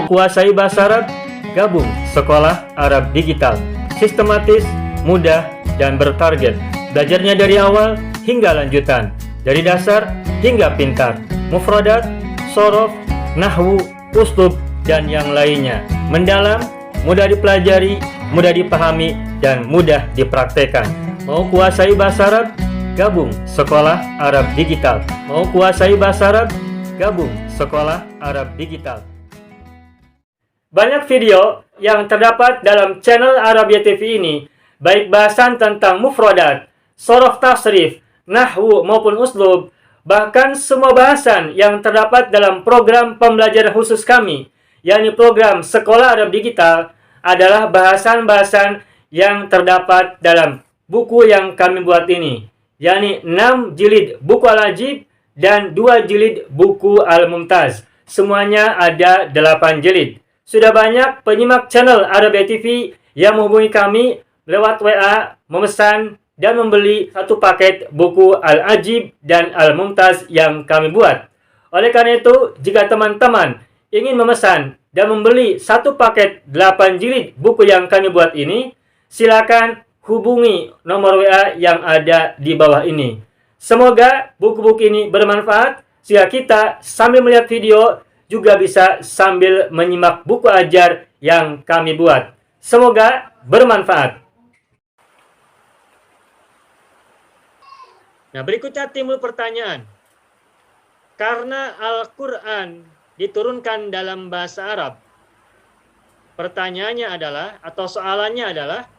Mau kuasai bahasa Arab? Gabung Sekolah Arab Digital. Sistematis, mudah, dan bertarget. Belajarnya dari awal hingga lanjutan. Dari dasar hingga pintar. Mufradat, sorof, nahwu, uslub, dan yang lainnya. Mendalam, mudah dipelajari, mudah dipahami, dan mudah dipraktekkan. Mau kuasai bahasa Arab? Gabung Sekolah Arab Digital. Mau kuasai bahasa Arab? Gabung Sekolah Arab Digital. Banyak video yang terdapat dalam channel Arabia TV ini, baik bahasan tentang mufradat, sorof tasrif, nahwu maupun uslub, bahkan semua bahasan yang terdapat dalam program pembelajaran khusus kami, yakni program Sekolah Arab Digital, adalah bahasan-bahasan yang terdapat dalam buku yang kami buat ini, yakni 6 jilid buku Al-Ajib dan 2 jilid buku Al-Mumtaz. Semuanya ada 8 jilid. Sudah banyak penyimak channel Arabia TV yang menghubungi kami lewat WA, memesan dan membeli satu paket buku Al-Ajib dan Al-Mumtaz yang kami buat. Oleh karena itu, jika teman-teman ingin memesan dan membeli satu paket 8 jilid buku yang kami buat ini, silakan hubungi nomor WA yang ada di bawah ini. Semoga buku-buku ini bermanfaat sehingga kita sambil melihat video juga bisa sambil menyimak buku ajar yang kami buat. Semoga bermanfaat. Nah, berikutnya timbul pertanyaan. Karena Al-Quran diturunkan dalam bahasa Arab, pertanyaannya adalah, atau soalannya adalah,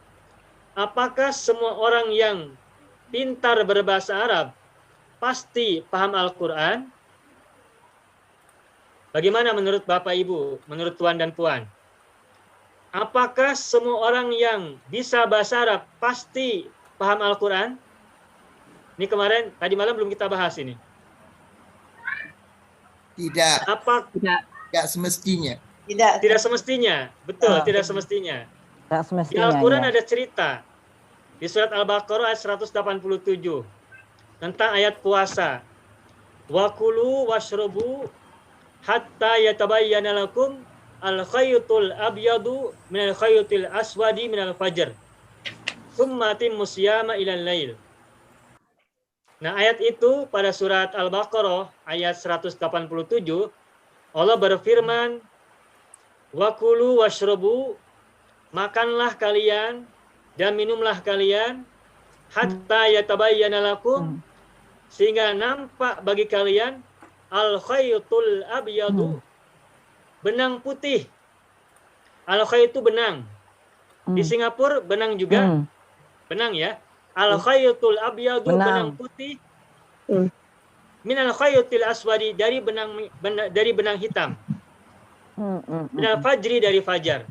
apakah semua orang yang pintar berbahasa Arab pasti paham Al-Quran? Bagaimana menurut Bapak Ibu, menurut Tuan dan Puan? Apakah semua orang yang bisa bahasa Arab pasti paham Al-Quran? Ini kemarin, tadi malam belum kita bahas ini. Tidak. Tidak semestinya. Tidak semestinya. Betul, tidak semestinya. Di Al-Quran ada cerita. Di surat Al-Baqarah ayat 187. Tentang ayat puasa. Wa kulu washrabu hatta yatabayyana lakum al-khaytul abyadu minal khaytil aswadi minal fajr. Tsumma atimmu siyama ilal lail. Nah, ayat itu pada surat Al-Baqarah ayat 187 Allah berfirman, "Wa kulu washrabu," makanlah kalian dan minumlah kalian, hatta yatabayyana lakum, sehingga nampak bagi kalian al-khaytul abyadu, benang putih. Al-khayt itu benang. Di Singapura benang juga. Benang ya. Al-khaytul abyadu, benang putih. Minal khaytil aswadi, dari benang hitam. Minal fajri, dari fajar.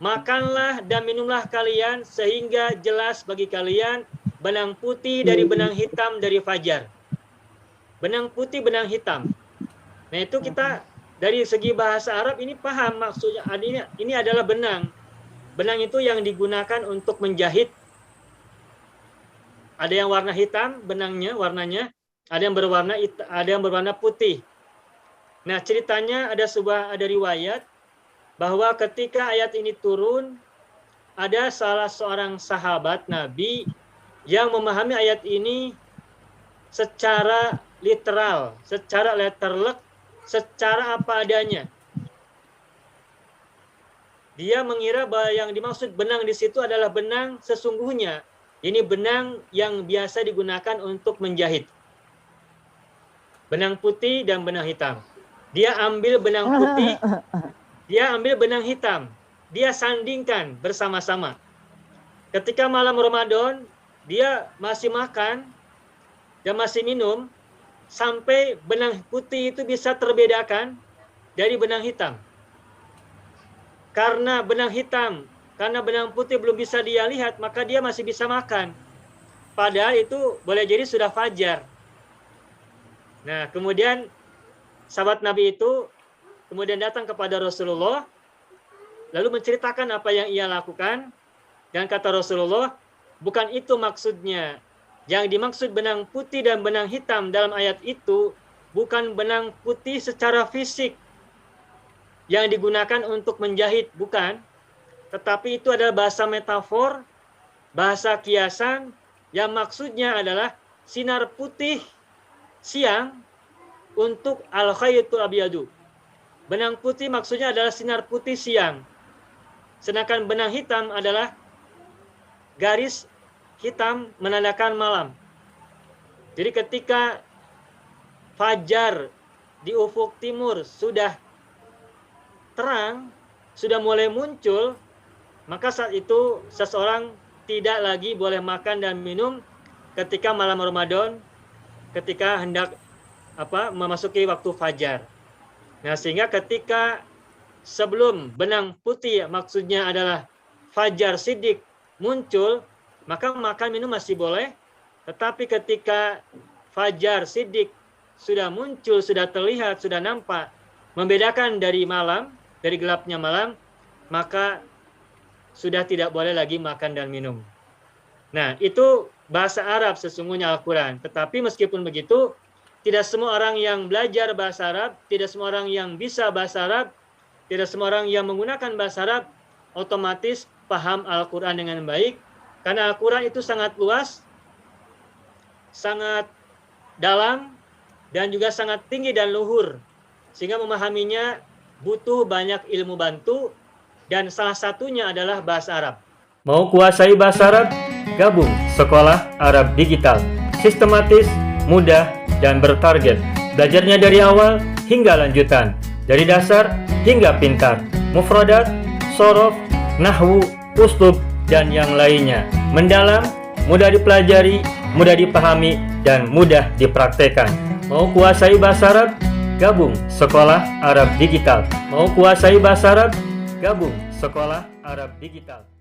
Makanlah dan minumlah kalian sehingga jelas bagi kalian benang putih dari benang hitam dari fajar. Benang putih, benang hitam. Nah, itu kita dari segi bahasa Arab ini paham maksudnya. Ini adalah benang. Benang itu yang digunakan untuk menjahit. Ada yang warna hitam benangnya, warnanya. Ada yang berwarna putih. Nah, ceritanya ada riwayat bahwa ketika ayat ini turun, ada salah seorang sahabat Nabi yang memahami ayat ini secara literal, secara letterlek, secara apa adanya. Dia mengira bahwa yang dimaksud benang di situ adalah benang sesungguhnya. Ini benang yang biasa digunakan untuk menjahit. Benang putih dan benang hitam. Dia ambil benang putih, dia ambil benang hitam. Dia sandingkan bersama-sama. Ketika malam Ramadan, dia masih makan dan masih minum, sampai benang putih itu bisa terbedakan dari benang hitam. Karena benang putih belum bisa dia lihat, maka dia masih bisa makan. Padahal itu boleh jadi sudah fajar. Nah, kemudian sahabat Nabi itu kemudian datang kepada Rasulullah, lalu menceritakan apa yang ia lakukan. Dan kata Rasulullah, bukan itu maksudnya. Yang dimaksud benang putih dan benang hitam dalam ayat itu bukan benang putih secara fisik yang digunakan untuk menjahit, bukan. Tetapi itu adalah bahasa metafor, bahasa kiasan yang maksudnya adalah sinar putih siang untuk al-khaytul abyadu. Benang putih maksudnya adalah sinar putih siang. Sedangkan benang hitam adalah garis hitam menandakan malam. Jadi ketika fajar di ufuk timur sudah terang, sudah mulai muncul, maka saat itu seseorang tidak lagi boleh makan dan minum ketika malam Ramadan, ketika hendak memasuki waktu fajar. Nah, sehingga ketika sebelum benang putih, maksudnya adalah fajar siddiq muncul, maka makan minum masih boleh. Tetapi ketika fajar siddiq sudah muncul, sudah terlihat, sudah nampak, membedakan dari malam, dari gelapnya malam, maka sudah tidak boleh lagi makan dan minum. Nah, itu bahasa Arab sesungguhnya Al-Quran. Tetapi meskipun begitu, tidak semua orang yang belajar bahasa Arab, tidak semua orang yang bisa bahasa Arab, tidak semua orang yang menggunakan bahasa Arab otomatis paham Al-Quran dengan baik. Karena Al-Quran itu sangat luas, sangat dalam, dan juga sangat tinggi dan luhur. Sehingga memahaminya butuh banyak ilmu bantu, dan salah satunya adalah bahasa Arab. Mau kuasai bahasa Arab? Gabung Sekolah Arab Digital. Sistematis, mudah, dan bertarget. Belajarnya dari awal hingga lanjutan. Dari dasar hingga pintar. Mufradat, sorof, nahwu, uslub, dan yang lainnya. Mendalam, mudah dipelajari, mudah dipahami, dan mudah dipraktekkan. Mau kuasai bahasa Arab? Gabung Sekolah Arab Digital. Mau kuasai bahasa Arab? Gabung Sekolah Arab Digital.